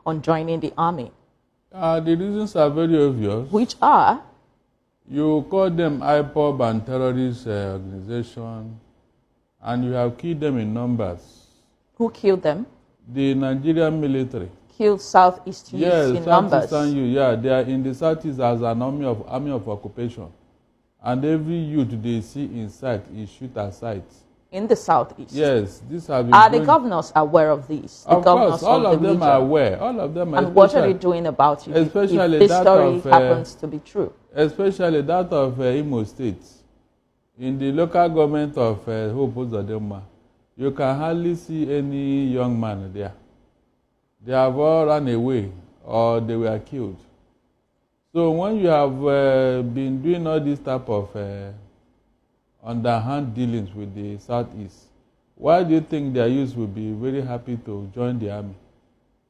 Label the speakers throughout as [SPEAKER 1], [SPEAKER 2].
[SPEAKER 1] on joining the army?
[SPEAKER 2] The reasons are very obvious.
[SPEAKER 1] Which are?
[SPEAKER 2] You call them IPOB and terrorist organization, and you have killed them in numbers.
[SPEAKER 1] Who killed them?
[SPEAKER 2] The Nigerian military.
[SPEAKER 1] Killed Southeast youths in numbers?
[SPEAKER 2] Yes, they are in the Southeast as an army of occupation. And every youth they see in sight is shoot at sight.
[SPEAKER 1] In the Southeast?
[SPEAKER 2] Yes. These have been
[SPEAKER 1] are the governors aware of this?
[SPEAKER 2] Of course, all of them are aware. All of them are.
[SPEAKER 1] And what are they doing about it
[SPEAKER 2] especially
[SPEAKER 1] if this story happens to be true?
[SPEAKER 2] Especially that of Imo State. In the local government of Hope Uzodinma, you can hardly see any young man there. They have all run away or they were killed. So when you have been doing all this type of underhand dealings with the Southeast, why do you think their youth will be very happy to join the army?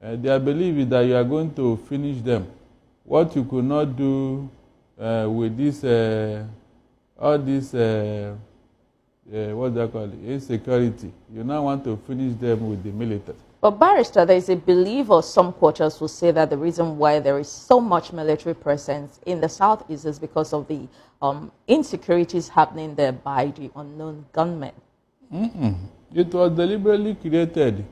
[SPEAKER 2] Their belief is that you are going to finish them. What you could not do with this, all this, what do they call it, insecurity, you now want to finish them with the military.
[SPEAKER 1] But Barrister, there is a belief, or some quarters will say that the reason why there is so much military presence in the Southeast is because of the insecurities happening there by the unknown gunmen.
[SPEAKER 2] It was deliberately created.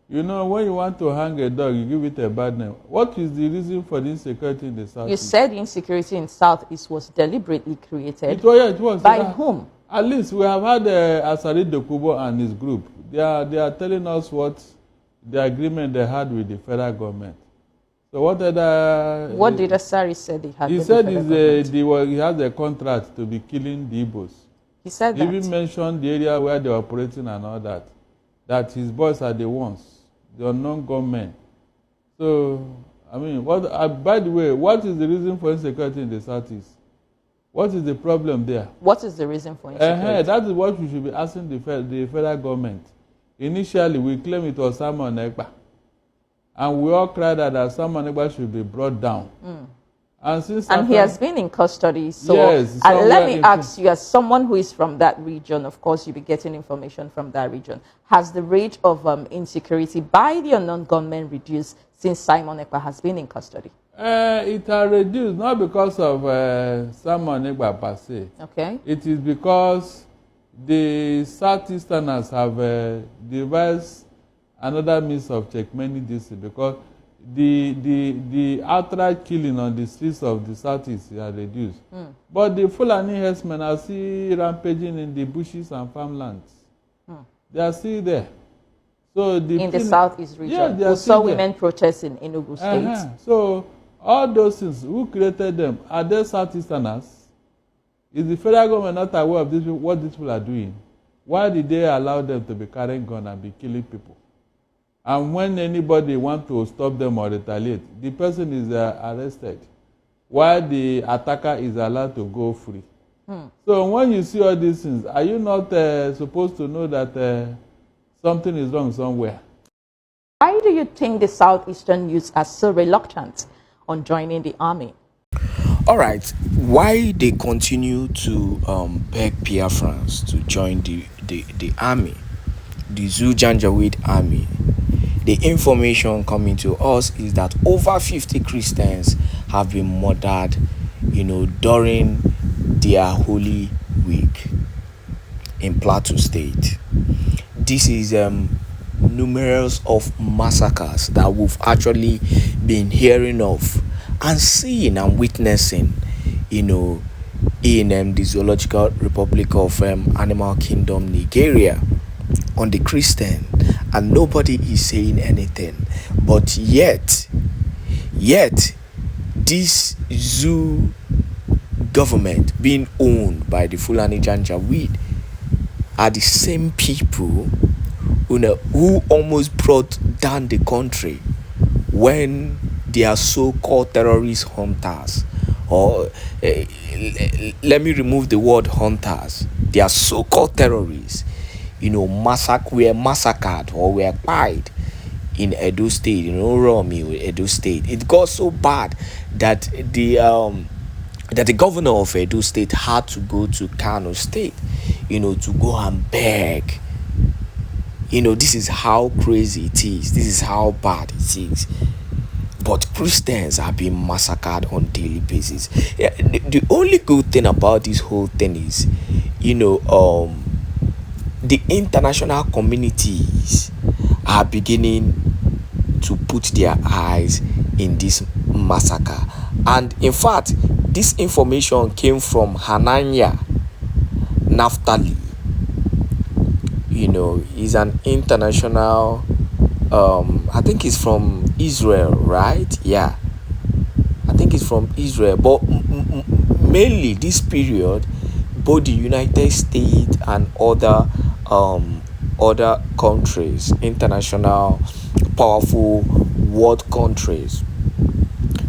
[SPEAKER 2] You know, when you want to hang a dog, you give it a bad name. What is the reason for the insecurity in the Southeast?
[SPEAKER 1] You said insecurity in Southeast was deliberately created.
[SPEAKER 2] It was.
[SPEAKER 1] By whom?
[SPEAKER 2] At least we have had Asari Dokubo and his group. They are telling us what the agreement they had with the federal government. So what did
[SPEAKER 1] Asari say they had?
[SPEAKER 2] He said he has a contract to be killing the Igbos.
[SPEAKER 1] He said
[SPEAKER 2] that. He even mentioned the area where they were operating and all that. That his boys are the ones, the unknown gunmen. So, I mean, by the way, what is the reason for insecurity in the Southeast? What is the problem there?
[SPEAKER 1] What is the reason for insecurity?
[SPEAKER 2] That is what we should be asking the federal government. Initially, we claimed it was Simon Ekpa. And we all cried that Simon Ekpa should be brought down. And
[SPEAKER 1] he has been in custody. So
[SPEAKER 2] yes,
[SPEAKER 1] let me ask you, as someone who is from that region, of course, you'll be getting information from that region. Has the rate of insecurity by the unknown gunmen reduced since Simon Ekpa has been in custody?
[SPEAKER 2] It has reduced, not because of Simon Ekpa per se.
[SPEAKER 1] Okay.
[SPEAKER 2] It is because the Southeasterners have devised another means of checkmate this, because the outright killing on the streets of the Southeast has reduced. But the Fulani herdsmen are still rampaging in the bushes and farmlands. They are still there. So in
[SPEAKER 1] the Southeast region, we saw women protests in Enugu State.
[SPEAKER 2] So all those things, who created them? Are they Southeasterners? Is the federal government not aware of this, what these people are doing? Why did they allow them to be carrying guns and be killing people? And when anybody wants to stop them or retaliate, the person is arrested, while the attacker is allowed to go free. So when you see all these things, are you not supposed to know that something is wrong somewhere?
[SPEAKER 1] Why do you think the Southeastern youths are so reluctant on joining the army?
[SPEAKER 3] All right, why they continue to beg Biafrans to join the army, the Janjaweed army? The information coming to us is that over 50 Christians have been murdered, during their Holy Week in Plateau State. This is numerous of massacres that we've actually been hearing of and seeing and witnessing, in the Zoological Republic of Animal Kingdom, Nigeria, on the Christian, and nobody is saying anything. But yet this zoo government being owned by the Fulani Janjaweed are the same people who almost brought down the country when their so-called terrorist hunters, or let me remove the word hunters, their so-called terrorists, were massacred or were killed in Edo State, Oromi, Edo State. It got so bad that the governor of Edo State had to go to Kano State, to go and beg. This is how crazy it is. This is how bad it is. but Christians are being massacred on daily basis. Yeah, the only good thing about this whole thing is, the international communities are beginning to put their eyes in this massacre. And in fact, this information came from Hanania Naphtali. He's an international, I think he's from Israel, right? Yeah, I think it's from Israel. But mainly this period, both the United States and other countries, international powerful world countries,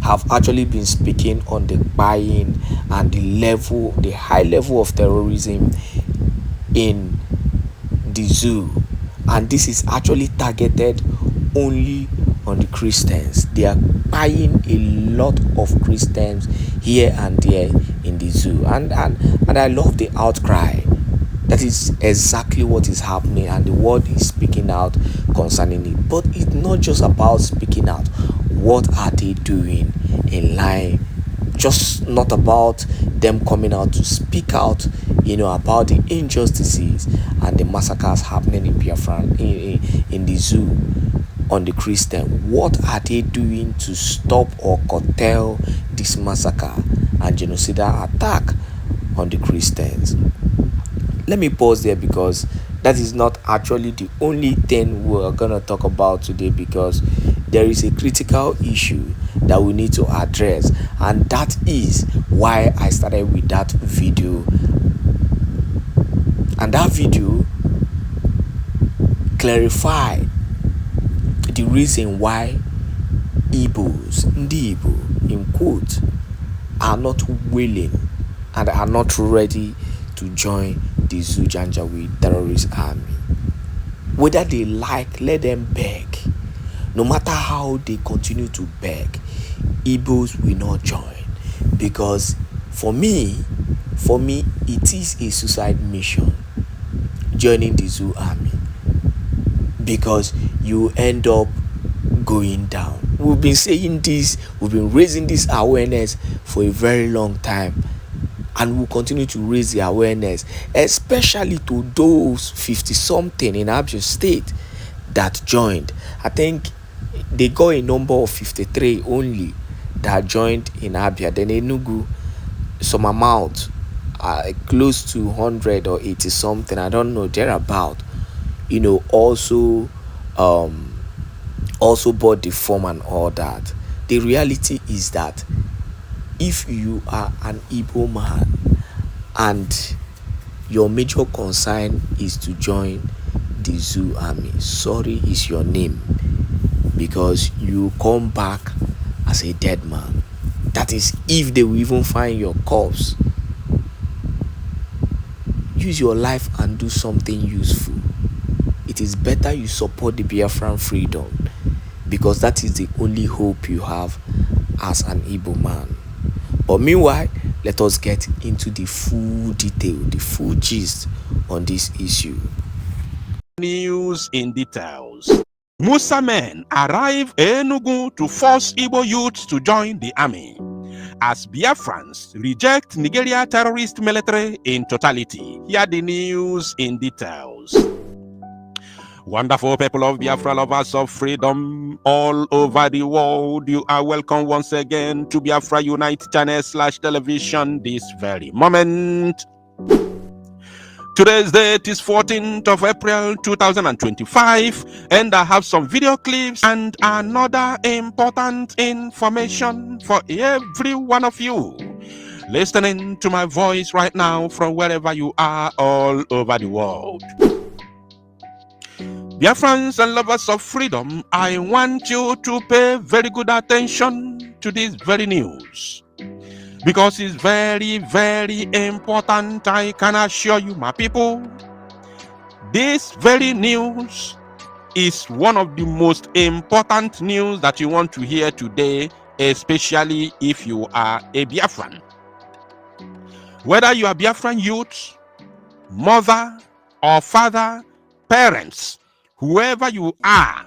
[SPEAKER 3] have actually been speaking on the buying and the high level of terrorism in the zoo. And this is actually targeted only on the Christians. They are buying a lot of Christians here and there in the zoo. And I love the outcry. That is exactly what is happening, and the world is speaking out concerning it. But it's not just about speaking out. What are they doing in line? Just not about them coming out to speak out, about the injustices and the massacres happening in Biafraland, in the zoo, on the Christian. What are they doing to stop or curtail this massacre and genocidal attack on the Christians? Let me pause there, because that is not actually the only thing we're gonna talk about today, because there is a critical issue that we need to address, and that is why I started with that video. And that video clarified the reason why Igbos, Ndi Igbo, in quote, are not willing and are not ready to join the Janjaweed terrorist army. Whether they like, let them beg. No matter how they continue to beg, Igbos will not join. Because for me, it is a suicide mission joining the zoo army, because you end up going down. We've been saying this, we've been raising this awareness for a very long time, and we'll continue to raise the awareness, especially to those 50-something in Abia State that joined. I think they got a number of 53 only that joined in Abia. Then Enugu, some amount, close to 100 or 80 something, I don't know, thereabout, also bought the form and all that. The reality is that if you are an Igbo man and your major concern is to join the zoo army, sorry is your name, because you come back as a dead man. That is, if they will even find your corpse. Use your life and do something useful. It is better you support the Biafran freedom, because that is the only hope you have as an Igbo man. But meanwhile, let us get into the full detail, the full gist on this issue.
[SPEAKER 4] News in details. Musa men arrive Enugu to force Igbo youth to join the army, as Biafrans reject Nigeria terrorist military in totality. Here the news in details. Wonderful people of Biafra, lovers of freedom all over the world, you are welcome once again to Biafra Unite channel /television this very moment. Today's date is 14th of April 2025, and I have some video clips and another important information for every one of you listening to my voice right now from wherever you are all over the world. Dear friends and lovers of freedom, I want you to pay very good attention to this very news, because it's very, very important. I can assure you, my people, this very news is one of the most important news that you want to hear today, especially if you are a Biafran. Whether you are Biafran youth, mother or father, parents, whoever you are,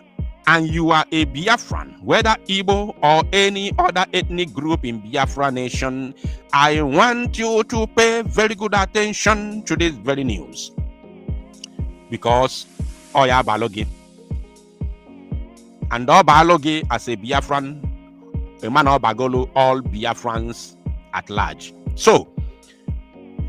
[SPEAKER 4] and you are a Biafran, whether Igbo or any other ethnic group in Biafra nation, I want you to pay very good attention to this very news. Because Oya Balogi. And all Balogi as a Biafran, a man of Bagolo, all Biafrans at large. So,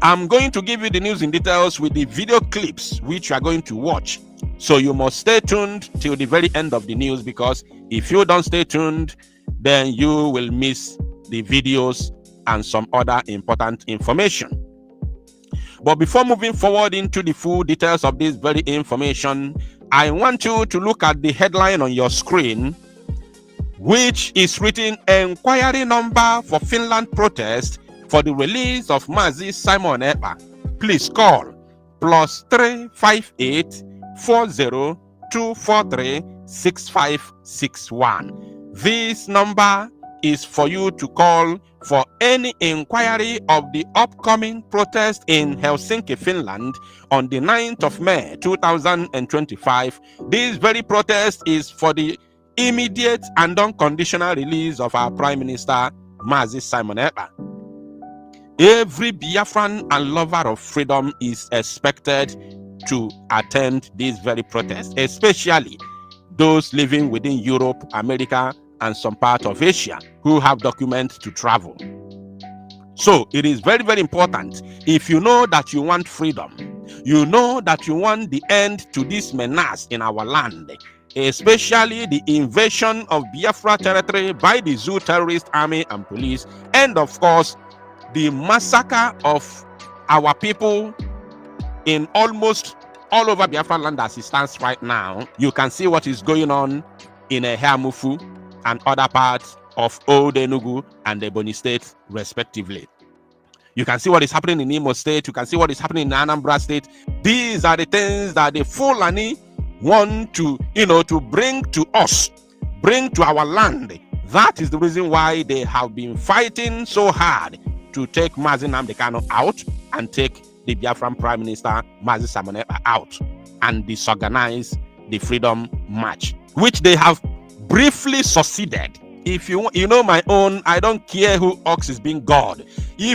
[SPEAKER 4] I'm going to give you the news in details with the video clips which you are going to watch. So you must stay tuned till the very end of the news, because if you don't stay tuned, then you will miss the videos and some other important information. But before moving forward into the full details of this very information, I want you to look at the headline on your screen, which is written "Enquiry number for Finland protest for the release of Mazi Simon Ekpa. Please call +358 40243 6561. This number is for you to call for any inquiry of the upcoming protest in Helsinki, Finland on the 9th of May 2025. This very protest is for the immediate and unconditional release of our Prime Minister Mazi Simon Ekpa. Every Biafran and lover of freedom is expected to attend this very protest, especially those living within Europe, America, and some part of Asia who have documents to travel. So it is very, very important. If you know that you want freedom, you know that you want the end to this menace in our land, especially the invasion of Biafra territory by the Zoo terrorist army and police, and of course, the massacre of our people in almost all over Biafraland as it stands right now. You can see what is going on in Eheamufu and other parts of Old Enugu and Ebonyi State, respectively. You can see what is happening in Imo State. You can see what is happening in Anambra State. These are the things that the Fulani want to, to bring to us, bring to our land. That is the reason why they have been fighting so hard to take Mazi Nnamdi Kanu out and take the Biafran Prime Minister Mazi Simon Ekpa out and disorganize the Freedom March, which they have briefly succeeded. If you know my own, I don't care who ox is being God. I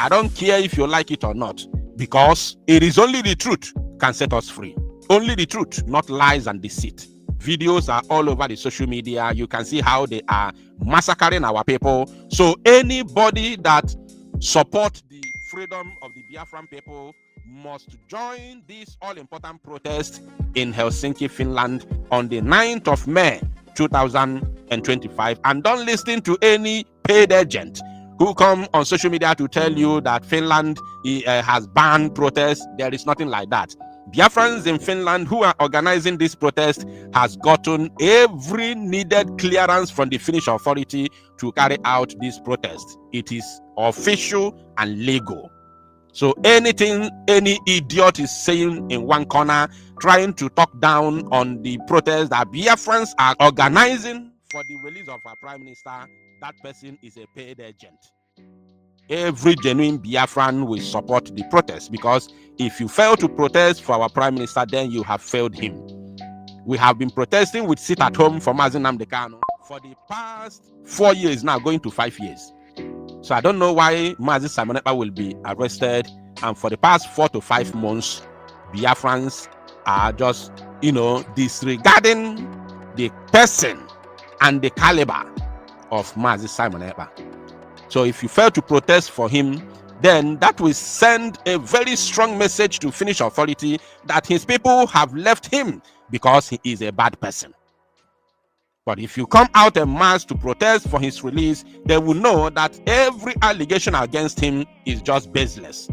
[SPEAKER 4] don't care if you like it or not, because it is only the truth can set us free. Only the truth, not lies and deceit. Videos are all over the social media. You can see how they are massacring our people. So anybody that supports the freedom of the Biafran people must join this all-important protest in Helsinki, Finland on the 9th of May 2025. And don't listen to any paid agent who come on social media to tell you that Finland has banned protests. There is nothing like that. Biafrans in Finland who are organizing this protest has gotten every needed clearance from the Finnish authority to carry out this protest. It is official and legal. So anything any idiot is saying in one corner, trying to talk down on the protest that Biafrans are organizing for the release of our Prime Minister, that person is a paid agent. Every genuine Biafran will support the protest, because if you fail to protest for our Prime Minister, then you have failed him. We have been protesting with sit at home for Mazi Nnamdi Kanu for the past 4 years now, going to 5 years. So I don't know why Mazi Simon Ekpa will be arrested, and for the past 4 to 5 months, Biafrans are just, disregarding the person and the caliber of Mazi Simon Ekpa. So if you fail to protest for him, then that will send a very strong message to Finnish authority that his people have left him because he is a bad person. But if you come out en masse to protest for his release, they will know that every allegation against him is just baseless.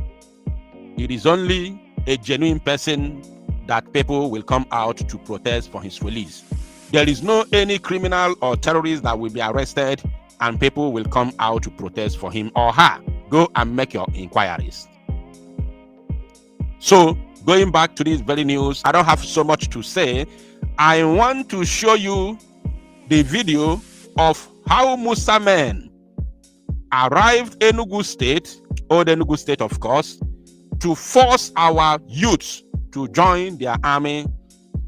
[SPEAKER 4] It is only a genuine person that people will come out to protest for his release. There is no any criminal or terrorist that will be arrested and people will come out to protest for him or her. Go and make your inquiries. So, going back to this very news, I don't have so much to say. I want to show you the video of how Musa men arrived in Enugu State, Old Enugu State of course, to force our youths to join their army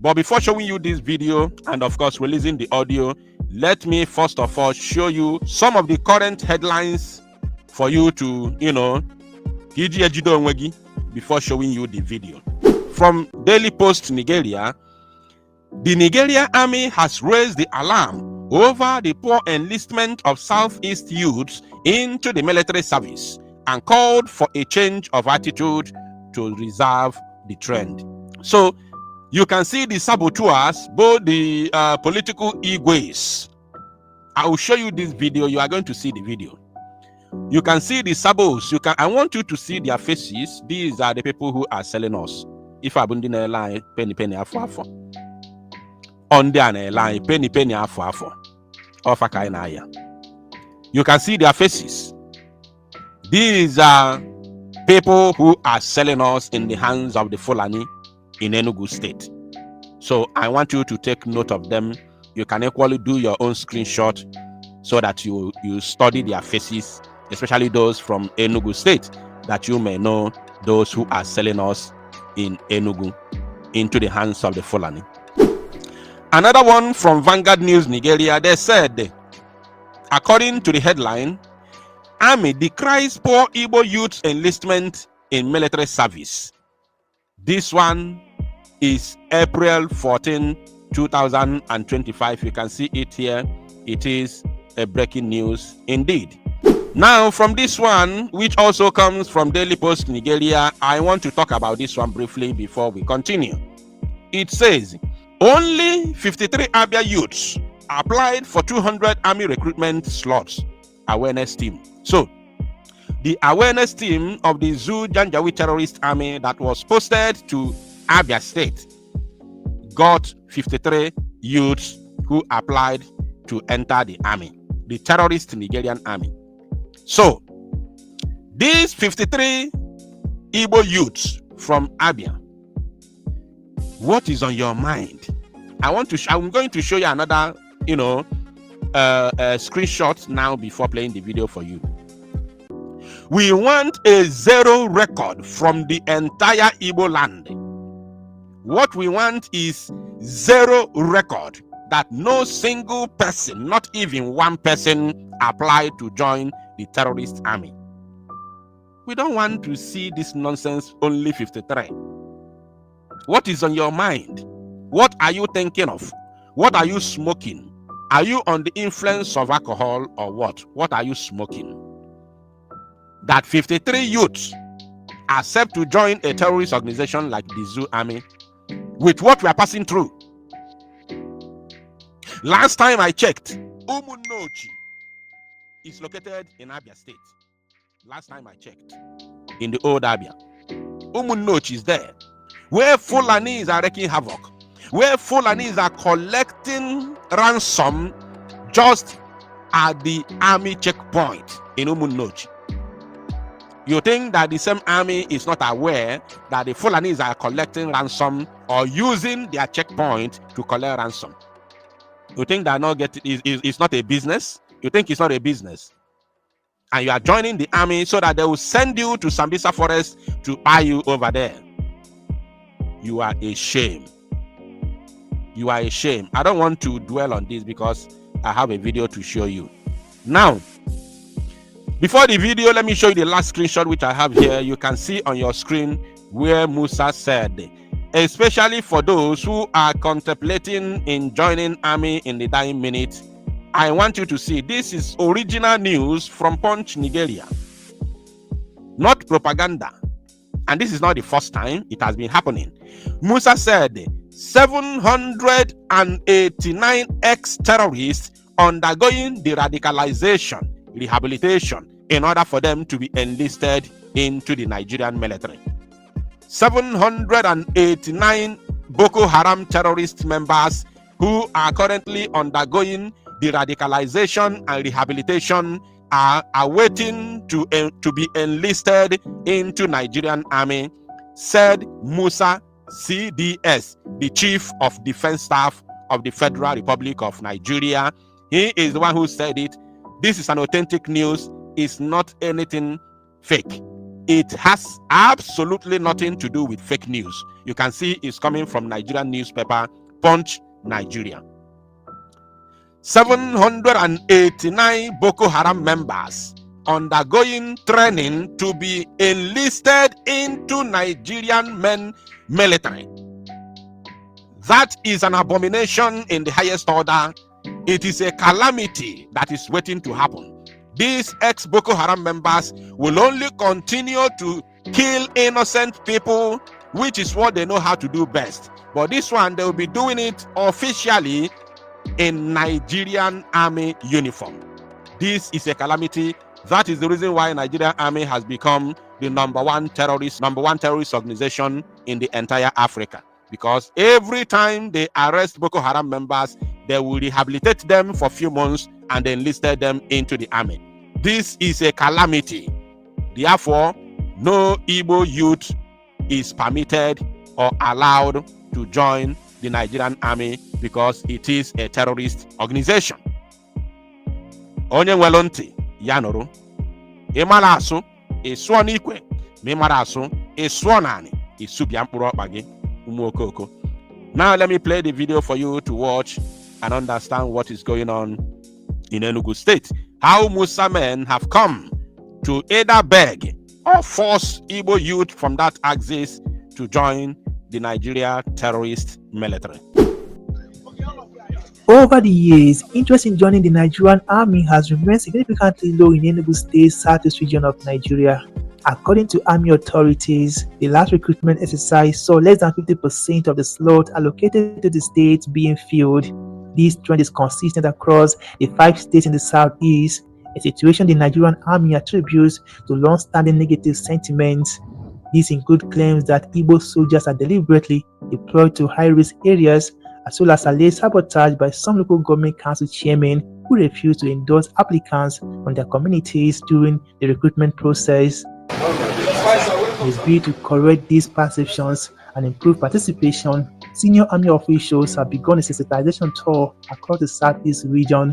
[SPEAKER 4] But before showing you this video and of course releasing the audio, let me first of all show you some of the current headlines for you to, before showing you the video. From Daily Post Nigeria, the Nigerian army has raised the alarm over the poor enlistment of Southeast youths into the military service and called for a change of attitude to reverse the trend. So you can see the saboteurs, both the political igways. I will show you this video. You are going to see the video. You can see the sabos. I want you to see their faces. These are the people who are selling us. If I bring the line, penny afo. On the line, penny afo. Offer kainaya. You can see their faces. These are people who are selling us in the hands of the Fulani in Enugu State. So I want you to take note of them. You can equally do your own screenshot so that you study their faces, especially those from Enugu State, that you may know those who are selling us in Enugu into the hands of the Fulani. Another one from Vanguard News Nigeria, they said, according to the headline, Army decries poor Igbo youth enlistment in military service. This one is April 14, 2025. You can see it here. It is a breaking news indeed. Now, from this one, which also comes from Daily Post Nigeria, I want to talk about this one briefly before we continue. It says, only 53 Abia youths applied for 200 army recruitment slots. Awareness team. So, the awareness team of the Janjaweed terrorist army that was posted to Abia State got 53 youths who applied to enter the army, the terrorist Nigerian army. So, these 53 Igbo youths from Abia, what is on your mind? I'm going to show you another, screenshot now before playing the video for you. We want a zero record from the entire Igbo land. What we want is zero record, that no single person, not even one person, applied to join the terrorist army. We don't want to see this nonsense, only 53. What is on your mind? What are you thinking of? What are you smoking? Are you on the influence of alcohol or what? What are you smoking? That 53 youths accept to join a terrorist organization like the Zoo Army with what we are passing through. Last time I checked, Umunnochi is located in Abia State. Last time I checked, in the old Abia. Umunnochi is there, where Fulanis are wreaking havoc, where Fulanis are collecting ransom just at the army checkpoint in Umunnochi. You think that the same army is not aware that the Fulanis are collecting ransom or using their checkpoint to collect ransom? You think that it's not a business? You think it's not a business? And you are joining the army so that they will send you to Sambisa Forest to buy you over there. You are a shame. You are a shame. I don't want to dwell on this because I have a video to show you. Now, before the video, let me show you the last screenshot which I have here. You can see on your screen where Musa said, especially for those who are contemplating in joining army in the dying minute, I want you to see this is original news from Punch Nigeria, not propaganda. And this is not the first time it has been happening. Musa said 789 ex-terrorists undergoing de-radicalization, rehabilitation, in order for them to be enlisted into the Nigerian military. 789 Boko Haram terrorist members who are currently undergoing de-radicalization and rehabilitation are awaiting to be enlisted into Nigerian army, said Musa CDS, the Chief of Defense Staff of the Federal Republic of Nigeria. He is the one who said it. This is an authentic news. It's not anything fake. It has absolutely nothing to do with fake news. You can see it's coming from Nigerian newspaper, Punch, Nigeria. 789 Boko Haram members undergoing training to be enlisted into Nigerian men military. That is an abomination in the highest order. It is a calamity that is waiting to happen. These ex-Boko Haram members will only continue to kill innocent people, which is what they know how to do best. But this one, they will be doing it officially in Nigerian army uniform. This is a calamity. That is the reason why Nigerian army has become the number one terrorist organization in the entire Africa. Because every time they arrest Boko Haram members, they will rehabilitate them for a few months and then enlisted them into the army. This is a calamity. Therefore, no Igbo youth is permitted or allowed to join the Nigerian army because it is a terrorist organization. Onye nwere ntị ya nụrụ. Ịmara asụ, ịsụọ n'ikwe. Ma ịmara asụ, ịsụọ n'anị, ịsụbịa mkpụrụ ọkpa gị, ụmụ okoko. Now let me play the video for you to watch and understand what is going on in Enugu State. How Musa men have come to either beg or force Igbo youth from that axis to join the Nigeria terrorist military.
[SPEAKER 5] Over the years, interest in joining the Nigerian army has remained significantly low in Enugu State's southeast region of Nigeria. According to army authorities, the last recruitment exercise saw less than 50% of the slot allocated to the state being filled. This trend is consistent across the 5 states in the southeast, a situation the Nigerian army attributes to long-standing negative sentiments. These include claims that Igbo soldiers are deliberately deployed to high-risk areas, as well as alleged sabotage by some local government council chairmen who refuse to endorse applicants from their communities during the recruitment process. In his bid to correct these perceptions and improve participation, senior army officials have begun a sensitization tour across the southeast region.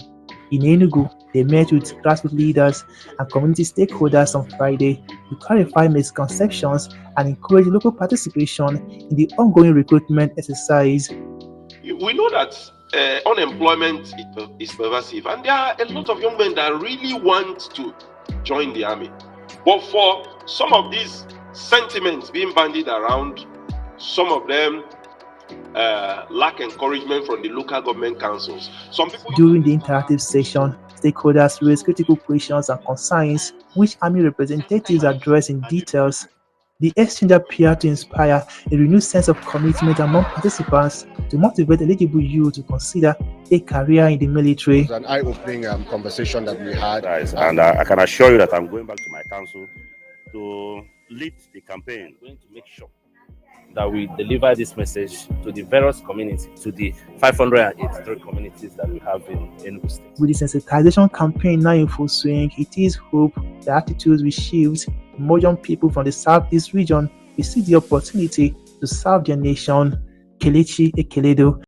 [SPEAKER 5] In Enugu, they met with grassroots leaders and community stakeholders on Friday to clarify misconceptions and encourage local participation in the ongoing recruitment exercise.
[SPEAKER 6] We know that unemployment is pervasive, and there are a lot of young men that really want to join the army. But for some of these sentiments being bandied around, some of them lack encouragement from the local government councils. Some people.
[SPEAKER 5] During the interactive session, stakeholders raised critical questions and concerns, which army representatives addressed in details. The exchange appeared to inspire a renewed sense of commitment among participants to motivate eligible youth to consider a career in the military.
[SPEAKER 7] It was an eye-opening conversation that we had.
[SPEAKER 8] And I can assure you that I'm going back to my council to lead the campaign. We're going to make sure that we deliver this message to the various communities, to the 583 communities that we have in Enugu State.
[SPEAKER 5] With the sensitization campaign now in full swing, it is hoped the attitudes will shift. More young people from the southeast region will see the opportunity to serve their nation. Kelechi Ekeledo,